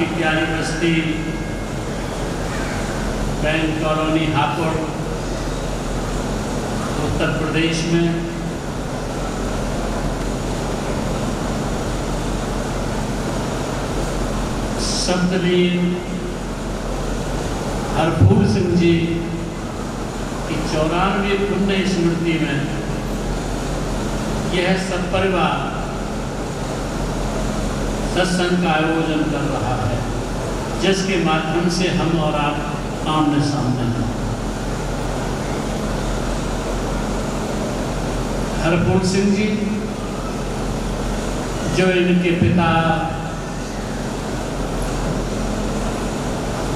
आपकी प्यारी बस्ती bank colony Hapur Uttar Pradesh में शब्दवीर हरफूल सिंह जी की 94वीं पुण्य स्मृति में यह सब परिवार सत्संग का आयोजन कर रहा है, जिसके माध्यम से हम और आप आमने सामने हैं। हरफूल सिंह जी जो इनके पिता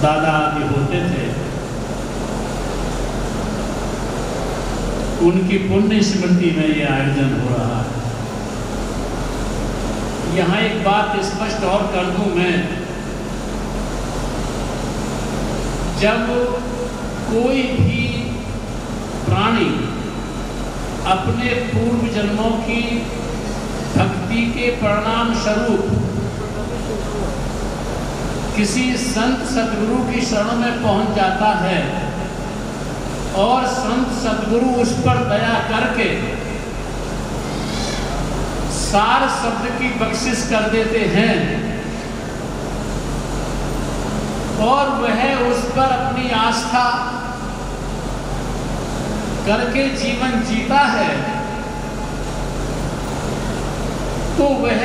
दादा आदि होते थे, उनकी पुण्य स्मृति में यह आयोजन हो रहा है। यहाँ एक बात स्पष्ट और कर दूं मैं, जब कोई भी प्राणी अपने पूर्व जन्मों की भक्ति के परिणाम स्वरूप किसी संत सतगुरु की शरण में पहुंच जाता है और संत सतगुरु उस पर दया करके सार शब्द की बख्शिश कर देते हैं और वह उस पर अपनी आस्था करके जीवन जीता है, तो वह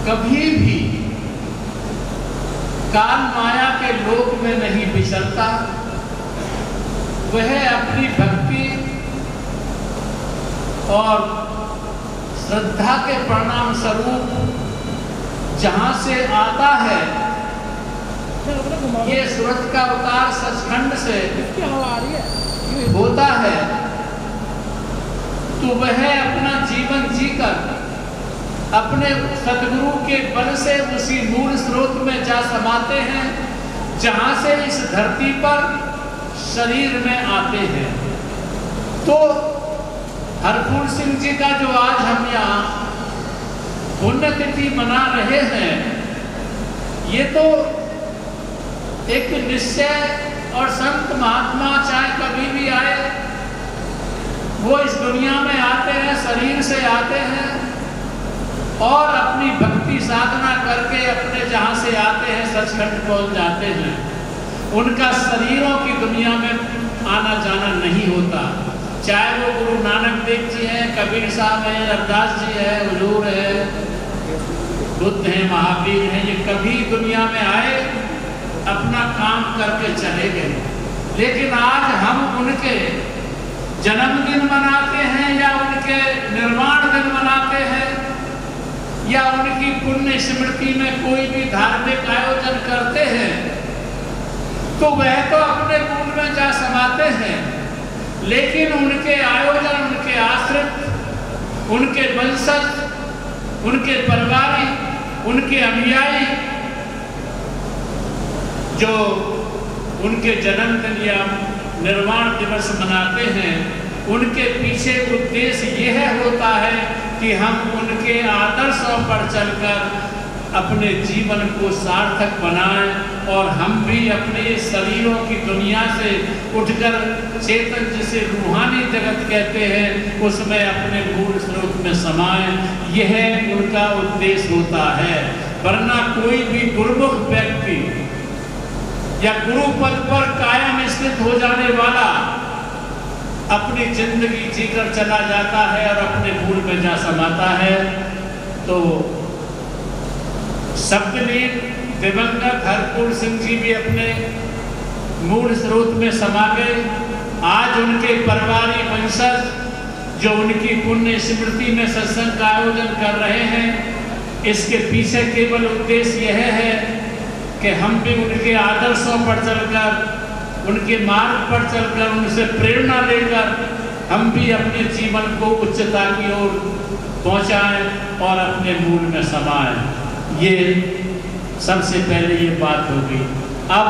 कभी भी काल माया के लोक में नहीं विचरता। वह अपनी भक्ति और श्रद्धा के परिणाम स्वरूप जहां से आता है, ये सूरत का अवतार सचखंड से होता है, तो वह अपना जीवन जीकर अपने सतगुरु के बल से उसी मूल स्रोत में जा समाते हैं जहां से इस धरती पर शरीर में आते हैं। तो हरफूल सिंह जी का जो आज हम यहाँ पुण्यतिथि मना रहे हैं, ये तो एक निश्चय और संत महात्मा चाहे कभी भी आए, वो इस दुनिया में आते हैं, शरीर से आते हैं और अपनी भक्ति साधना करके अपने जहाँ से आते हैं सचखंड पहुँच जाते हैं। उनका शरीरों की दुनिया में आना जाना नहीं होता, चाहे वो गुरु नानक देव जी हैं, कबीर साहब हैं, रविदास जी हैं, हुजूर है, बुद्ध हैं, महावीर हैं, ये कभी दुनिया में आए अपना काम करके चले गए। लेकिन आज हम उनके जन्मदिन मनाते हैं या उनके निर्वाण दिन मनाते हैं या उनकी पुण्य स्मृति में कोई भी धार्मिक आयोजन करते हैं, तो वह तो अपने मूल में जा समाते हैं, लेकिन उनके आयोजन, उनके आश्रित, उनके वंशज, उनके परिवारी, उनके अनुयायी जो उनके जन्मदिन या निर्वाण दिवस मनाते हैं, उनके पीछे उद्देश्य यह होता है कि हम उनके आदर्शों पर चलकर अपने जीवन को सार्थक बनाएं और हम भी अपने शरीरों की दुनिया से उठकर चेतन, जिसे रूहानी जगत कहते हैं, उसमें अपने मूल स्रोत में समाएं। यह उनका उद्देश्य होता है। वरना कोई भी गुरुमुख व्यक्ति या गुरु पद पर कायम स्थित हो जाने वाला अपनी जिंदगी जीकर चला जाता है और अपने मूल में जा समाता है। तो शब्दवीर दिवंगत हरफूल सिंह जी भी अपने मूल स्रोत में समा गए। आज उनके परिवारी वंशज जो उनकी पुण्य स्मृति में सत्संग का आयोजन कर रहे हैं, इसके पीछे केवल उद्देश्य यह है कि हम भी उनके आदर्शों पर चलकर, उनके मार्ग पर चलकर, उनसे प्रेरणा लेकर हम भी अपने जीवन को उच्चता की ओर पहुंचाएं और अपने मूल में समाएं। ये सबसे पहले ये बात होगी। अब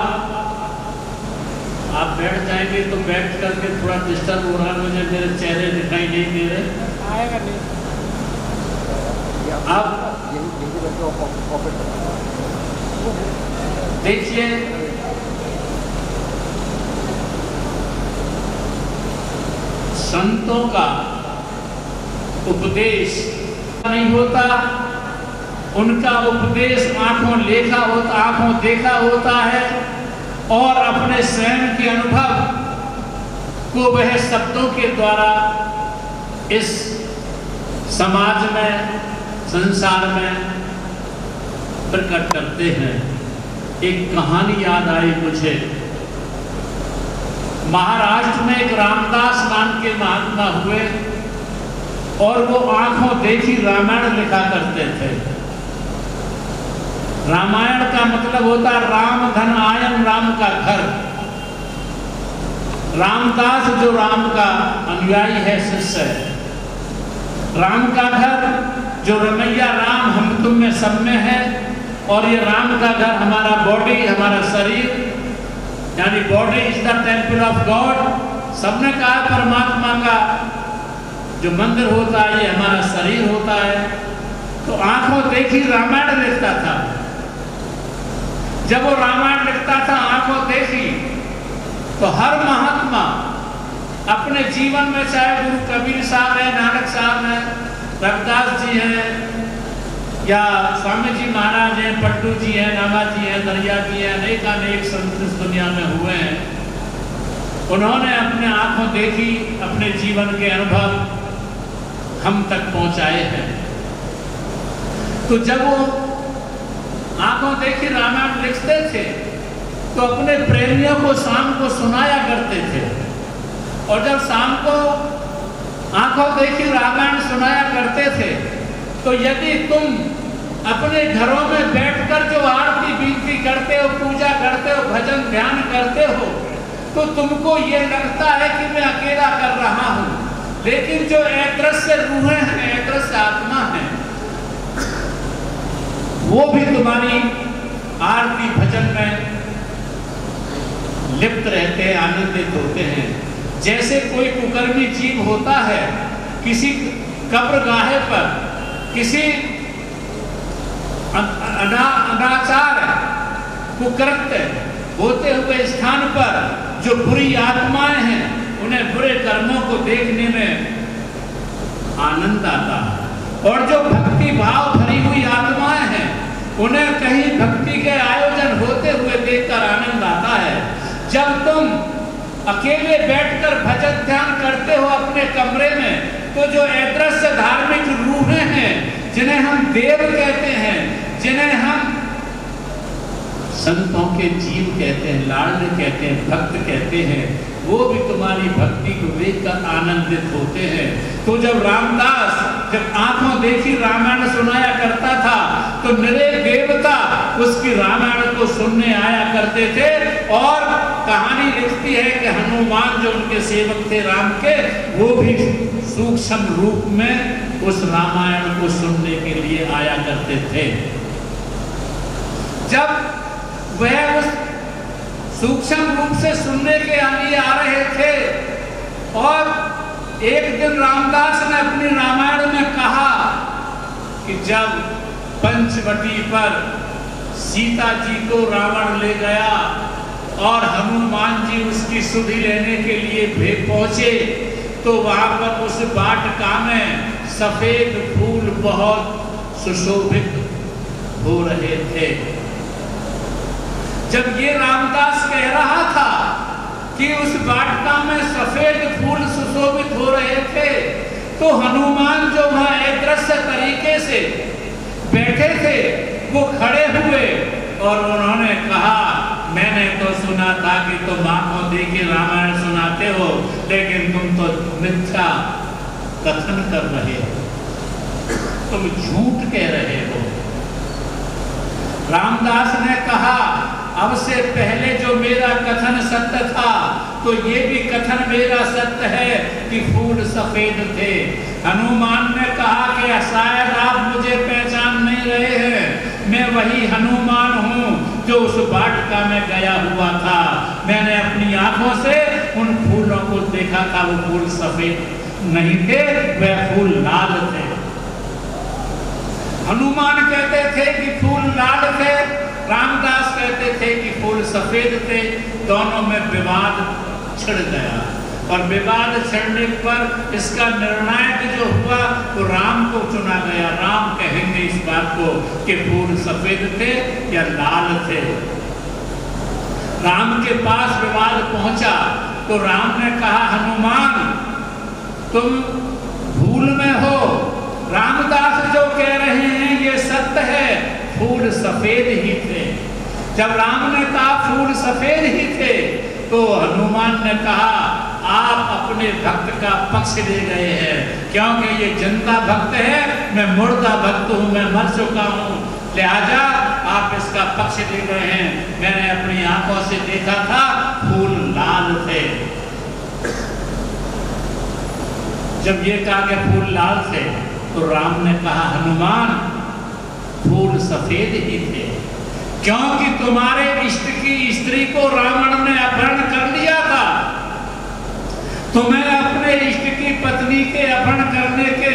आप बैठ जाएंगे तो बैठ करके थोड़ा डिस्टर्ब हो रहा है, मुझे मेरे चेहरे दिखाई नहीं दे रहे। आएगा नहीं। अब देखिए, संतों का उपदेश नहीं होता, उनका उपदेश आंखों देखा होता है, और अपने स्वयं के अनुभव को वह शब्दों के द्वारा इस समाज में, संसार में प्रकट करते हैं। एक कहानी याद आई मुझे। महाराष्ट्र में एक रामदास नाम के महात्मा हुए और वो आंखों देखी रामायण लिखा करते थे। रामायण का मतलब होता राम धन आयन, राम का घर। रामदास जो राम का अनुयायी है, शिष्य है, राम का घर जो रमैया राम हम तुम में सब में है, और ये राम का घर हमारा बॉडी, हमारा शरीर, यानी body is the temple of God. सबने कहा परमात्मा का जो मंदिर होता है ये हमारा शरीर होता है। तो आंखों देखी रामायण लिखता था। जब वो रामायण लिखता था आंखों देखी, तो हर महात्मा अपने जीवन में, चाहे गुरु कबीर साहब है, नानक साहब है, रविदास जी हैं, या स्वामी जी महाराज हैं, पट्टू जी हैं, नामा जी हैं, दरिया जी हैं, अनेक संत इस दुनिया में हुए हैं। उन्होंने अपने आंखों देखी, अपने जीवन के अनुभव हम तक पहुंचाए हैं। तो जब वो आंखों देखी रामायण लिखते थे तो अपने प्रेमियों को शाम को सुनाया करते थे, और जब शाम को आंखों देखी रामायण सुनाया करते थे तो यदि तुम अपने घरों में बैठकर जो आरती विनती करते हो, पूजा करते हो, भजन ध्यान करते हो, तो तुमको ये लगता है कि मैं अकेला कर रहा हूं। लेकिन जो अदृश्य रूहें हैं, अदृश्य आत्मा है, वो भी तुम्हारी आरती भजन में लिप्त रहते हैं, आनंदित होते हैं। जैसे कोई कुकर्मी जीव होता है, किसी कब्रगाहे पर, किसी अनाचार कुकृत्य होते हुए स्थान पर जो बुरी आत्माएं हैं, उन्हें बुरे कर्मों को देखने में आनंद आता है। और जो भक्ति भाव भरी हुई आत्माएं हैं, उन्हें कहीं भक्ति के आयोजन होते हुए देखकर आनंद आता है। जब तुम अकेले बैठकर भजन ध्यान करते हो अपने कमरे में, तो जो अदृश्य धार्मिक रूहें हैं, जिन्हें हम देव कहते हैं, जिन्हें हम संतों के जीव कहते हैं, लाडले कहते हैं, भक्त कहते हैं, वो भी तुम्हारी भक्ति को देखकर आनंदित होते हैं। तो जब रामदास जब आंखों देखी रामायण सुनाया करता था, तो निरे देवता उसकी रामायण को सुनने आया करते थे। और कहानी लिखती है कि हनुमान जो उनके सेवक थे राम के, वो भी सूक्ष्म रूप में उस रामायण को सुनने के लिए आया करते थे। जब वह उस सूक्ष्म रूप से सुनने के लिए आ रहे थे, और एक दिन रामदास ने अपनी रामायण में कहा कि जब पंचवटी पर सीता जी को रावण ले गया और हनुमान जी उसकी सुधि लेने के लिए पहुंचे, तो वहां पर उस वाटिका में सफेद फूल बहुत सुशोभित हो रहे थे। जब ये रामदास कह रहा था कि उस वाटिका में सफेद फूल सुशोभित हो रहे थे, तो हनुमान जो वहां अदृश्य तरीके से बैठे थे, वो खड़े हुए और उन्होंने कहा, मैंने तो सुना था कि तुम आंखों देखे रामायण सुनाते हो, लेकिन तुम तो मिथ्या कथन कर रहे हो, तुम झूठ कह रहे हो। रामदास ने कहा, अब से पहले जो मेरा कथन सत्य था, तो ये भी कथन मेरा सत्य है कि फूल सफेद थे। हनुमान ने कहा कि शायद आप मुझे पहचान नहीं रहे हैं, मैं वही हनुमान हूँ जो उस वाटिका में गया हुआ था। मैंने अपनी आंखों से उन फूलों को देखा था, वो फूल सफेद नहीं थे, वह फूल लाल थे। हनुमान कहते थे कि फूल लाल थे, रामदास कहते थे कि फूल सफेद थे, दोनों में विवाद छिड़ गया और विवाद छिड़ने पर इसका निर्णायक जो हुआ वो राम को चुना गया। राम कहेंगे इस बात को कि फूल सफेद थे या लाल थे। राम के पास विवाद पहुंचा तो राम ने कहा, हनुमान तुम भूल में हो, रामदास जो कह रहे हैं ये सत्य है, फूल सफेद ही थे। जब राम ने कहा फूल सफेद ही थे तो हनुमान ने कहा आप अपने भक्त का पक्ष ले गए हैं, क्योंकि ये जिंदा भक्त है, मैं मुर्दा भक्त हूं, मैं मर चुका हूं, लिहाजा आप इसका पक्ष ले गए हैं। मैंने अपनी आंखों से देखा था फूल लाल थे। जब ये कहा कि फूल लाल थे तो राम ने कहा, हनुमान फूल सफेद ही थे, क्योंकि तुम्हारे इष्ट की स्त्री को रावण ने अपहरण कर लिया था। तुम्हें अपने इष्ट की पत्नी के अपहरण करने के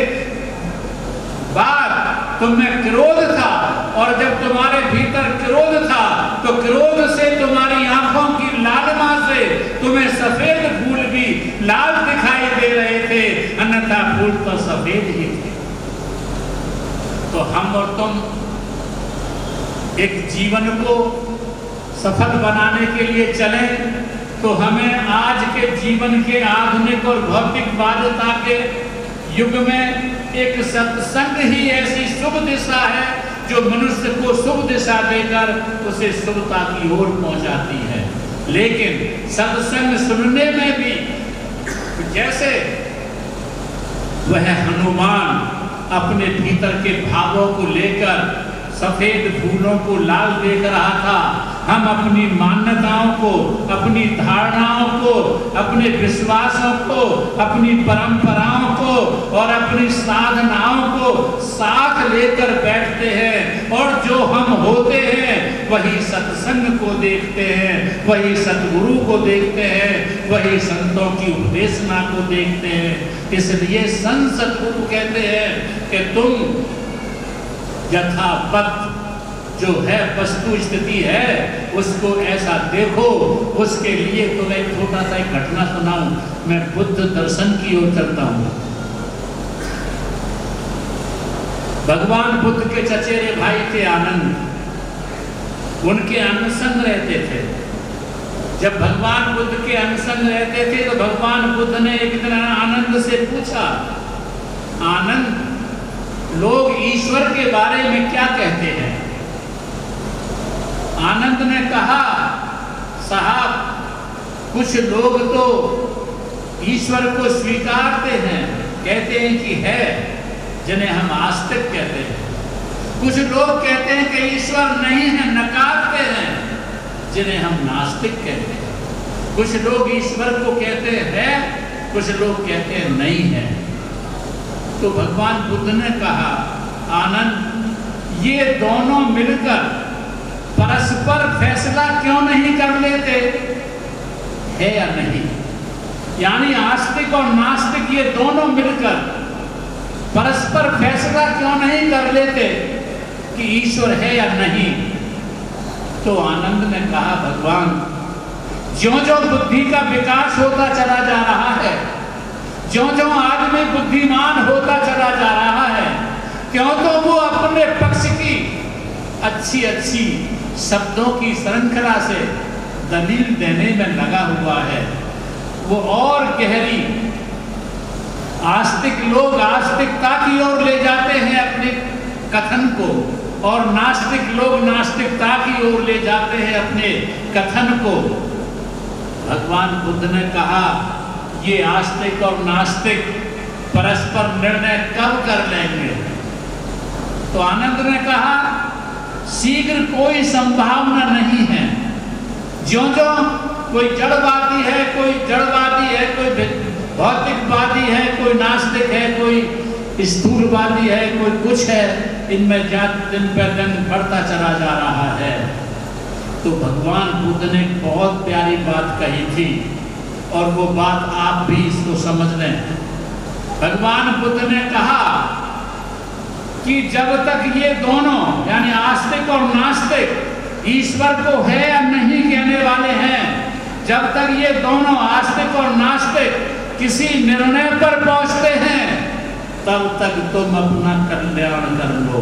बाद तुम्हें क्रोध था, और जब तुम्हारे भीतर क्रोध था तो क्रोध से तुम्हारी आंखों की लालिमा से तुम्हें सफेद फूल भी लाल दिखाई दे रहे थे, अन्यथा फूल तो सफेद ही थे। तो हम और तुम एक जीवन को सफल बनाने के लिए चलें तो हमें आज के जीवन के आधुनिक और भौतिकवादिता के युग में एक सत्संग ही ऐसी शुभ दिशा है जो मनुष्य को शुभ दिशा देकर उसे शुभता की ओर पहुंचाती है। लेकिन सत्संग सुनने में भी जैसे वह हनुमान अपने भीतर के भावों को लेकर सफेद फूलों को लाल देख रहा था, हम अपनी मान्यताओं को, अपनी धारणाओं को, अपने विश्वासों को, अपनी परंपराओं को और अपनी साधनाओं को साथ लेकर बैठते हैं, और जो हम होते हैं वही सत्संग को देखते हैं, वही सतगुरु को देखते हैं, वही संतों की उपदेशना को देखते हैं। इसलिए संत सतगुरु कहते हैं कि तुम यथावत जो है वस्तु स्थिति है उसको ऐसा देखो। उसके लिए तुम्हें एक छोटा सा एक घटना सुनाऊं। मैं बुद्ध दर्शन की ओर चलता हूं। भगवान बुद्ध के चचेरे भाई थे आनंद, उनके अनसंग रहते थे। जब भगवान बुद्ध के अनसंग रहते थे तो भगवान बुद्ध ने एक दिन आनंद से पूछा, आनंद लोग ईश्वर के बारे में क्या कहते हैं? आनंद ने कहा, साहब कुछ लोग तो ईश्वर को स्वीकारते हैं, कहते हैं कि है, जिन्हें हम आस्तिक कहते हैं। कुछ लोग कहते हैं कि ईश्वर नहीं है, नकारते हैं, जिन्हें हम नास्तिक कहते हैं। कुछ लोग ईश्वर को कहते हैं, कुछ लोग कहते हैं नहीं है। तो भगवान बुद्ध ने कहा, आनंद ये दोनों मिलकर परस्पर फैसला क्यों नहीं कर लेते, है या नहीं? यानी आस्तिक और नास्तिक ये दोनों मिलकर परस्पर फैसला क्यों नहीं कर लेते कि ईश्वर है या नहीं? तो आनंद ने कहा, भगवान ज्यों-ज्यों बुद्धि का विकास होता चला जा रहा है, ज्यों-ज्यों आदमी बुद्धिमान होता चला जा रहा है, क्यों तो वो अपने पक्ष की अच्छी अच्छी शब्दों की श्रृंखला से दलील देने में लगा हुआ है। वो और गहरी आस्तिक लोग आस्तिकता की ओर ले जाते हैं अपने कथन को, और नास्तिक लोग नास्तिकता की ओर ले जाते हैं अपने कथन को। भगवान बुद्ध ने कहा, ये आस्तिक और नास्तिक परस्पर निर्णय कब कर लेंगे? तो आनंद ने कहा, शीघ्र कोई संभावना नहीं है। ज्यों-ज्यों कोई जड़वादी है, कोई जड़वादी है, कोई भौतिकवादी है, कोई नास्तिक है, कोई स्थूलवादी है, कोई कुछ है, इनमें दिन पर दिन बढ़ता चला जा रहा है। तो भगवान बुद्ध ने बहुत प्यारी बात कही थी, और वो बात आप भी इसको समझ लें। भगवान बुद्ध ने कहा कि जब तक ये दोनों यानी आस्तिक और नास्तिक ईश्वर को है या नहीं कहने वाले हैं, जब तक ये दोनों आस्तिक और नास्तिक किसी निर्णय पर पहुंचते हैं तब तक तुम अपना कल्याण कर लो।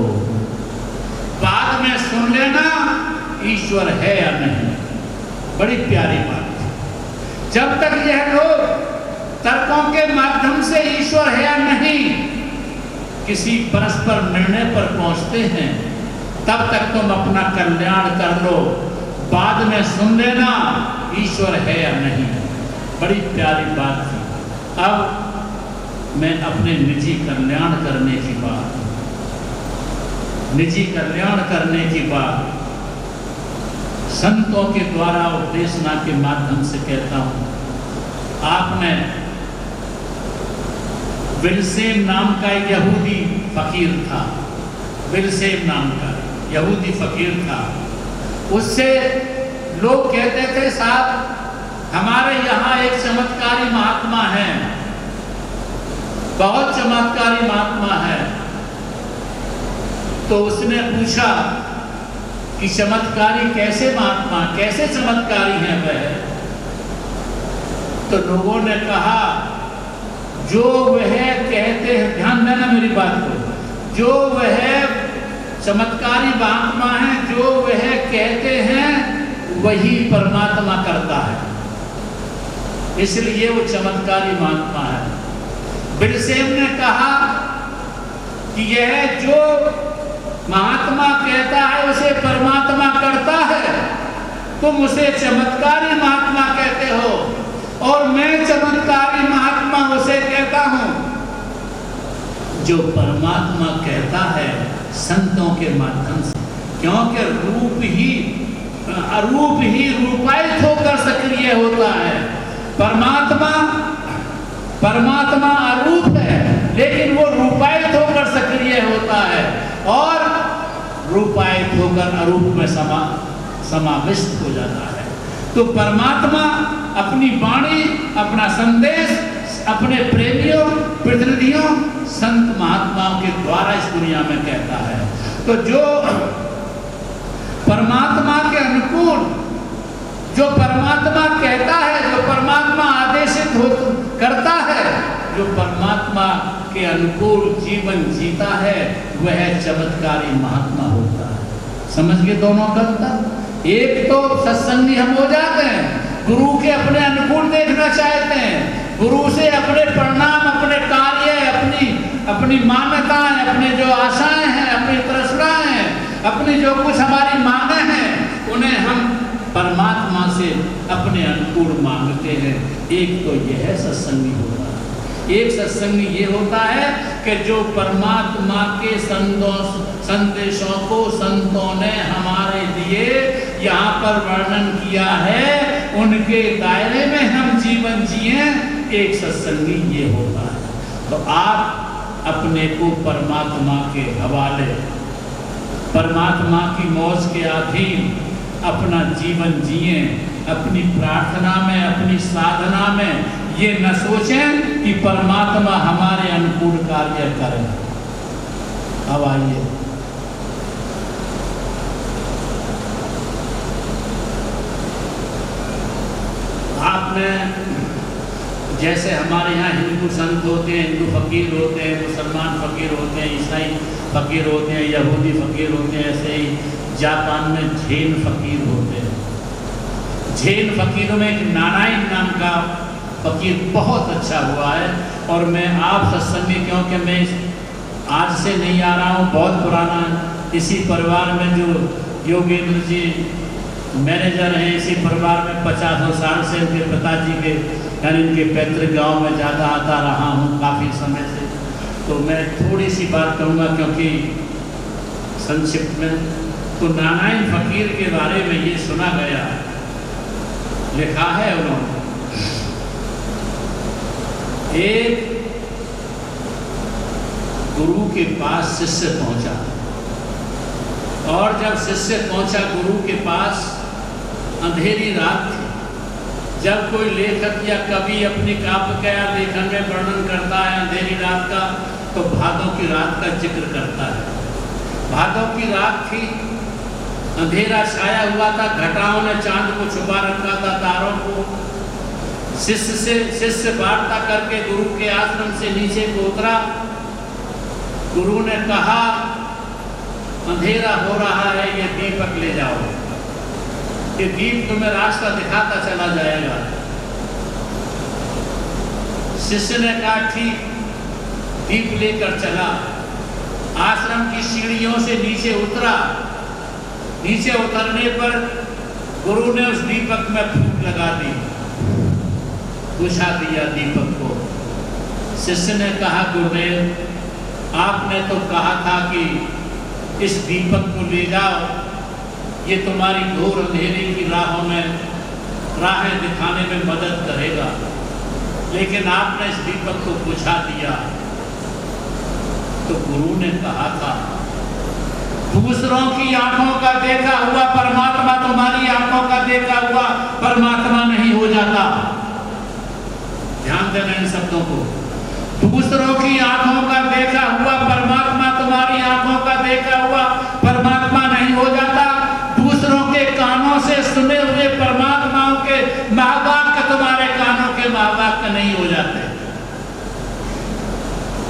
बाद में सुन लेना ईश्वर है या नहीं। बड़ी प्यारी बात है। जब तक यह लोग तर्कों के माध्यम से ईश्वर है या नहीं किसी परस्पर निर्णय पर पहुंचते हैं तब तक तुम अपना कल्याण कर लो। बाद में सुन लेना ईश्वर है या नहीं। बड़ी प्यारी बात थी। अब मैं अपने निजी कल्याण करने की बात संतों के द्वारा उपदेशना के माध्यम से कहता हूं। आपने विल्सेम नाम का एक यहूदी फकीर था, विल्सेम नाम का यहूदी फकीर था। उससे लोग कहते थे साहब हमारे यहाँ एक चमत्कारी महात्मा है, बहुत चमत्कारी महात्मा है। तो उसने पूछा कि चमत्कारी कैसे महात्मा, कैसे चमत्कारी हैं वह? तो लोगों ने कहा जो वह कहते हैं, ध्यान देना मेरी बात को, जो वह चमत्कारी महात्मा है जो वह कहते हैं वही परमात्मा करता है, इसलिए वो चमत्कारी महात्मा है। विल्सेम ने कहा कि यह जो महात्मा कहता है उसे परमात्मा करता है, तुम उसे चमत्कारी महात्मा कहते हो और मैं चमत्कारी महात्मा उसे कहता हूं जो परमात्मा कहता है संतों के माध्यम से, क्योंकि अरूप ही रूपायित होकर सक्रिय होता है। परमात्मा अरूप है लेकिन वो रूपायित होकर सक्रिय होता है और रूपायित होकर अरूप में समाविष्ट हो जाता है। तो परमात्मा अपनी वाणी, अपना संदेश अपने प्रेमियों, प्रतिनिधियों, संत महात्माओं के द्वारा इस दुनिया में कहता है। तो जो परमात्मा के अनुकूल, जो परमात्मा कहता है, जो परमात्मा आदेशित करता है, जो परमात्मा के अनुकूल जीवन जीता है वह चमत्कारी महात्मा होता है। समझ गए दोनों का? एक तो सत्संगी हम हो जाते हैं, गुरु के अपने अनुकूल देखना चाहते हैं, गुरु से अपने परिणाम, अपने कार्य, अपनी मान्यताएं, अपने जो आशाएं हैं, अपनी तृष्णाएं हैं, अपनी जो कुछ हमारी मांगे हैं उन्हें हम परमात्मा से अपने अनुकूल मांगते हैं। एक तो यह सत्संगी होता है। एक सत्संगी ये होता है कि जो परमात्मा के संदेशों को संतों ने हमारे लिए यहाँ पर वर्णन किया है उनके दायरे में हम जीवन जिए। एक सत्संगी ये होता है। तो आप अपने को परमात्मा के हवाले, परमात्मा की मौज के अधीन अपना जीवन जिए। अपनी प्रार्थना में, अपनी साधना में ये न सोचें कि परमात्मा हमारे अनुकूल कार्य करें। अब आइए आपने, जैसे हमारे यहाँ हिंदू संत होते हैं, हिंदू फकीर होते हैं, मुसलमान फकीर होते हैं, ईसाई फकीर होते हैं, यहूदी फकीर होते हैं, ऐसे ही जापान में जैन फकीर होते हैं। जैन फकीरों में एक नारायण नाम का फकीर बहुत अच्छा हुआ है। और मैं आप सत्संगी, क्योंकि मैं आज से नहीं आ रहा हूँ, बहुत पुराना इसी परिवार में जो योगेंद्र जी मैनेजर हैं, इसी परिवार में 50 साल से उनके पिताजी के यानी इनके पैतृक गांव में ज़्यादा आता रहा हूँ काफ़ी समय से। तो मैं थोड़ी सी बात कहूँगा क्योंकि संक्षिप्त में। तो नारायण फकीर के बारे में ये सुना गया, लिखा है उन्होंने, एक गुरु के पास शिष्य पहुंचा और जब शिष्य पहुंचा गुरु के पास, अंधेरी रात थी। जब कोई लेखक या कवि अपनी काव्य का लेखन में वर्णन करता है अंधेरी रात का, तो भादों की रात का जिक्र करता है। भादों की रात थी अंधेरा छाया हुआ था, घटाओं ने चांद को छुपा रखा था, तारों को। शिष्य वार्ता करके गुरु के आश्रम से नीचे को उतरा। गुरु ने कहा, अंधेरा हो रहा है, ये दीपक ले जाओ, ये दीप तुम्हें रास्ता दिखाता चला जाएगा। शिष्य ने कहा ठीक, दीप लेकर चला। आश्रम की सीढ़ियों से नीचे उतरा। नीचे उतरने पर गुरु ने उस दीपक में फूंक लगा दी, बुझा दिया दीपक को। शिष्य ने कहा, गुरुदेव आपने तो कहा था कि इस दीपक को ले जाओ, ये तुम्हारी घोर अंधेरे की राहों में राहें दिखाने में मदद करेगा, लेकिन आपने इस दीपक को बुझा दिया। तो गुरु ने कहा था, दूसरों की आंखों का देखा हुआ परमात्मा तुम्हारी आंखों का देखा हुआ परमात्मा नहीं हो जाता। ध्यान देना इन शब्दों को। दूसरों की आंखों का देखा हुआ परमात्मा तुम्हारी आंखों का देखा हुआ परमात्मा नहीं हो जाता। दूसरों के कानों से सुने हुए परमात्माओं के महावाक्य तुम्हारे कानों के महावाक्य नहीं हो जाते।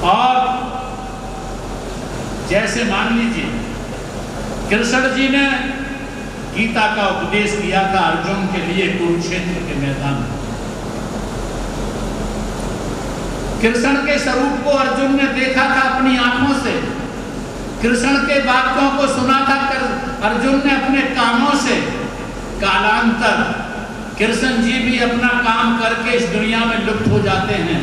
और जैसे मान लीजिए कृष्ण जी ने गीता का उपदेश किया था अर्जुन के लिए कुरुक्षेत्र के मैदान में। कृष्ण के स्वरूप को अर्जुन ने देखा था अपनी आंखों से, कृष्ण के वाक्यों को सुना था अर्जुन ने अपने कानों से। कालांतर कृष्ण जी भी अपना काम करके इस दुनिया में लुप्त हो जाते हैं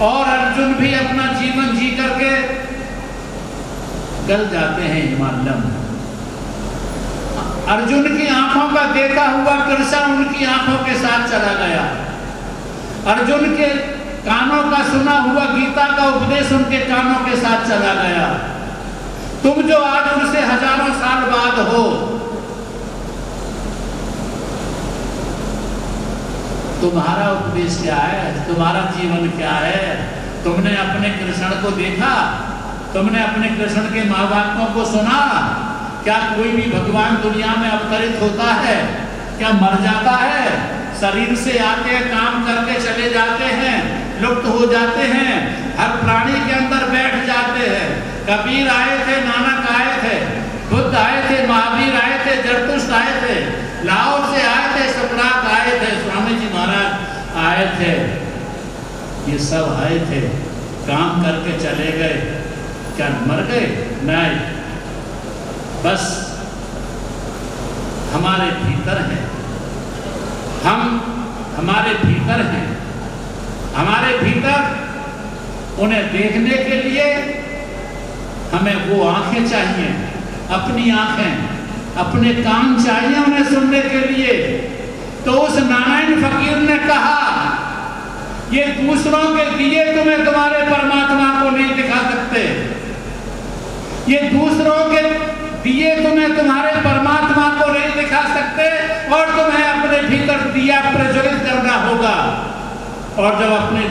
और अर्जुन भी अपना जीवन जी करके गल जाते हैं हिमालय में। अर्जुन की आंखों का देखा हुआ कृष्ण उनकी आंखों के साथ चला गया। अर्जुन के कानों का सुना हुआ गीता का उपदेश उनके कानों के साथ चला गया। तुम जो आज उनसे हजारों साल बाद हो, तुम्हारा उपदेश क्या है, तुम्हारा जीवन क्या है? तुमने अपने कृष्ण को देखा, तुमने अपने कृष्ण के महावाक्यों को सुना? क्या कोई भी भगवान दुनिया में अवतरित होता है? क्या मर जाता है? शरीर से आते काम करके चले जाते हैं, लुप्त हो जाते हैं, हर प्राणी के अंदर बैठ जाते हैं। कबीर आए थे, नानक आए थे, बुद्ध आए थे, महावीर आए थे, जरतुष्ट आए थे, लाओ से आए थे, सुकरात आए थे, स्वामी जी महाराज आए थे। ये सब आए थे, काम करके चले गए। क्या मर गए? नहीं, बस हमारे भीतर है, हमारे भीतर हैं। हमारे भीतर उन्हें देखने के लिए हमें वो आंखें चाहिए, अपनी आंखें, अपने कान चाहिए उन्हें सुनने के लिए। तो उस नारायण फकीर ने कहा, ये दूसरों के दिए तुम्हें तुम्हारे परमात्मा को नहीं दिखा सकते, ये दूसरों के दिए तुम्हें तुम्हारे परमात्मा को नहीं दिखा सकते, और तुम्हें अपने भीतर दिया प्रज्वलित करना होगा। और जब अपने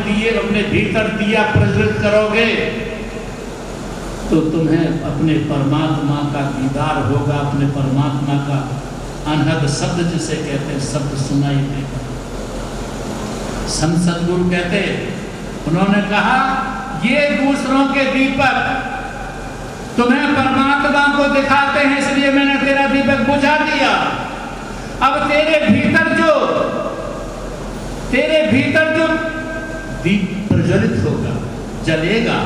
भीतर दिया प्रज्वलित करोगे तो तुम्हें अपने परमात्मा का दीदार होगा, अपने परमात्मा का अनहद शब्द जिसे कहते हैं शब्द सुनाई देगा। संत सद्गुरु कहते, उन्होंने कहा, ये दूसरों के दीपक तुम्हें परमात्मा को दिखाते हैं, इसलिए मैंने तेरा दीपक बुझा दिया। अब तेरे भीतर जो दीप प्रज्वलित होगा, जलेगा,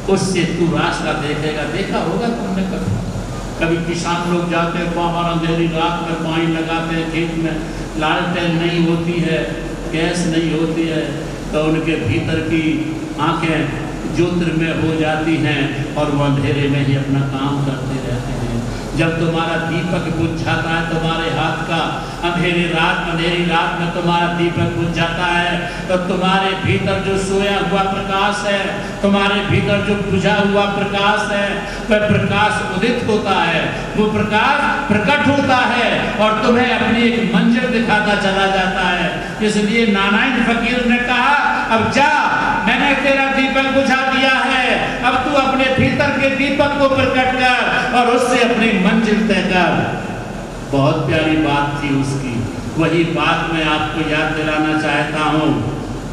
उससे तू रास्ता देखेगा। देखा होगा तुमने कभी किसान लोग जाते हैं बाहर अंधेरी रात में पानी लगाते हैं खेत में, लालटेन नहीं होती है, गैस नहीं होती है, तो उनके भीतर की आंखें ज्योतिर्मय हो जाती हैं और वो अंधेरे में ही अपना काम करते रहते हैं। जब तुम्हारा दीपक बुझ जाता है, तुम्हारे हाथ का अंधेरी रात में तुम्हारा दीपक बुझ जाता है, तो तुम्हारे भीतर जो सोया हुआ प्रकाश है, तुम्हारे भीतर जो बुझा हुआ प्रकाश है, वह प्रकाश उदित होता है, वो प्रकाश प्रकट होता है और तुम्हें अपनी एक मंजिल दिखाता चला जाता है। इसलिए नारायण फकीर ने कहा, अब जा मैंने तेरा दीपक बुझा दिया है, अब तू अपने भीतर के दीपक को प्रकट कर और उससे अपनी मंजिल तय कर। बहुत प्यारी बात थी उसकी। वही बात मैं आपको याद दिलाना चाहता हूँ।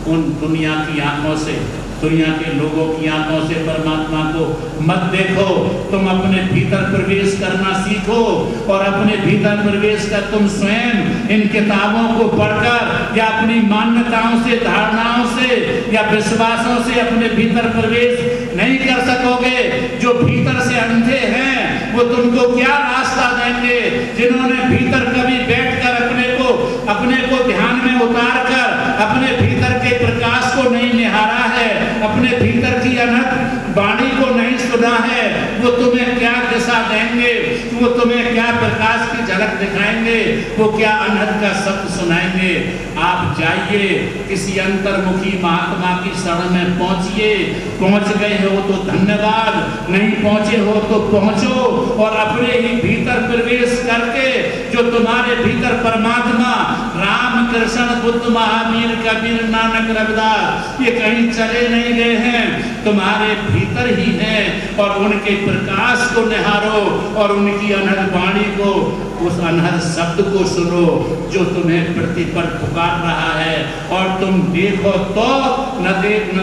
उन दुनिया की आंखों से, दुनिया के लोगों की आंखों से परमात्मा को मत देखो। तुम अपने भीतर प्रवेश करना सीखो और अपने भीतर प्रवेश कर तुम स्वयं इन किताबों को पढ़कर या अपनी मान्यताओं से, धारणाओं से या विश्वासों से अपने भीतर प्रवेश नहीं कर सकोगे। जो भीतर से अंधे हैं वो तुमको क्या रास्ता देंगे? जिन्होंने भीतर कभी बैठकर अपने को ध्यान में उतार कर अपने भीतर के प्रकाश को नहीं निहारा है, अपने भीतर की अनंत वाणी को नहीं सुना है, वो तुम्हें क्या दिशा देंगे? वो तुम्हें क्या प्रकाश की झलक दिखाएंगे? वो क्या अनंत का शब्द सुनाएंगे? आप जाइए किसी अंतर्मुखी महात्मा की शरण में पहुंचिए। पहुंच गए हो तो धन्यवाद, नहीं पहुंचे हो तो पहुंचो और अपने ही भीतर प्रवेश करके जो तुम्हारे भीतर परमात्मा राम, कृष्ण, बुद्ध, महावीर, कबीर, नानक, रविदास ये कहीं चले नहीं गए हैं, तुम्हारे भीतर ही हैं। और उनके प्रकाश को निहारो और उनकी अनहद वाणी को, उस अनहद शब्द को सुनो जो तुम्हें प्रतिपल पुकार रहा है। और तुम देखो तो न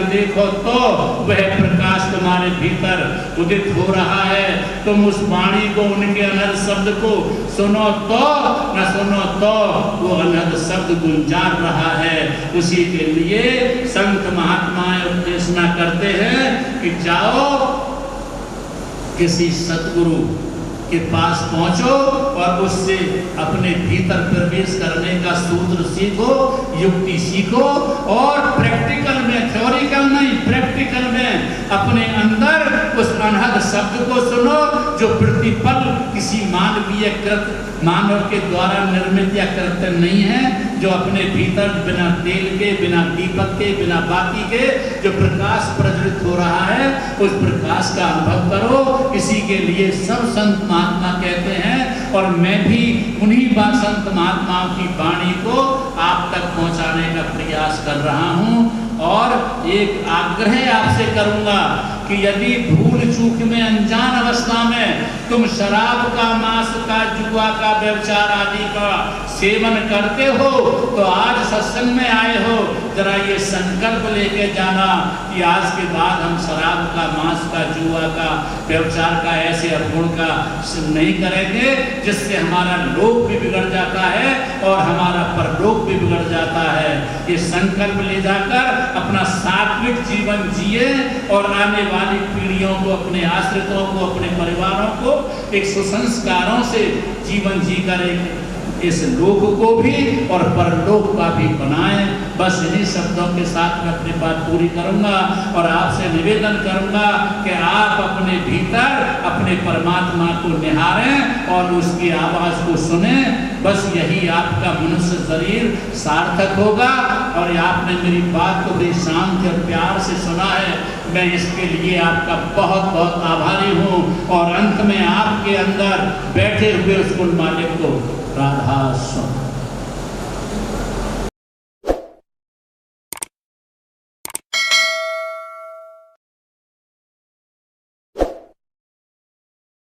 देखो तो वह प्रकाश तुम्हारे भीतर उदित हो रहा है। तुम उस वाणी को, उनके अनहद शब्द को सुनो तो न सुनो तो वो अनहद शब्द गुंजार रहा है। उसी के लिए संत महात्माएं उपदेशना करते हैं कि जाओ किसी सतगुरु के पास पहुंचो और उससे अपने भीतर प्रवेश करने का सूत्र सीखो, युक्ति सीखो और प्रैक्टिकल में, थ्योरिकल नहीं, प्रैक्टिकल में अपने अंदर उस अनहद शब्द को सुनो जो प्रतिपल किसी मानवीय कृत, मानव के द्वारा निर्मित या कृत्य नहीं है, जो अपने भीतर बिना तेल के, बिना दीपक के, बिना बाती के जो प्रकाश प्रज्वलित हो रहा है, उस प्रकाश का अनुभव करो। इसी के लिए सब संत महात्मा कहते हैं और मैं भी उन्हीं संत महात्माओं की वाणी को आप तक पहुंचाने का प्रयास कर रहा हूं। और एक आग्रह आपसे करूंगा कि यदि भूल चूक में, अनजान अवस्था में तुम शराब का, मांस का, जुआ का, व्यभिचार आदि का सेवन करते हो तो आज सत्संग में आए हो, जरा ये संकल्प लेके जाना कि आज के बाद हम शराब का, मांस का, जुआ का, व्यभिचार का, ऐसे अवगुण का नहीं करेंगे जिससे हमारा लोक भी बिगड़ जाता है और हमारा परलोक भी बिगड़ जाता है। ये संकल्प ले जाकर अपना सात्विक जीवन जिए और आने वाली पीढ़ियों को, अपने आश्रितों को, अपने परिवारों को एक सुसंस्कारों से जीवन जीकर इस लोक को भी और परलोक का भी बनाएं। बस इन्हीं शब्दों के साथ मैं अपनी बात पूरी करूंगा और आपसे निवेदन करूंगा कि आप अपने भीतर अपने परमात्मा को निहारें और उसकी आवाज को सुने। बस यही आपका मनुष्य शरीर सार्थक होगा। और आपने मेरी बात को बड़ी शांति और प्यार से सुना है, मैं इसके लिए आपका बहुत बहुत आभारी हूँ। और अंत में आपके अंदर बैठे हुए उस गुण मालिक को राधा स्वामी।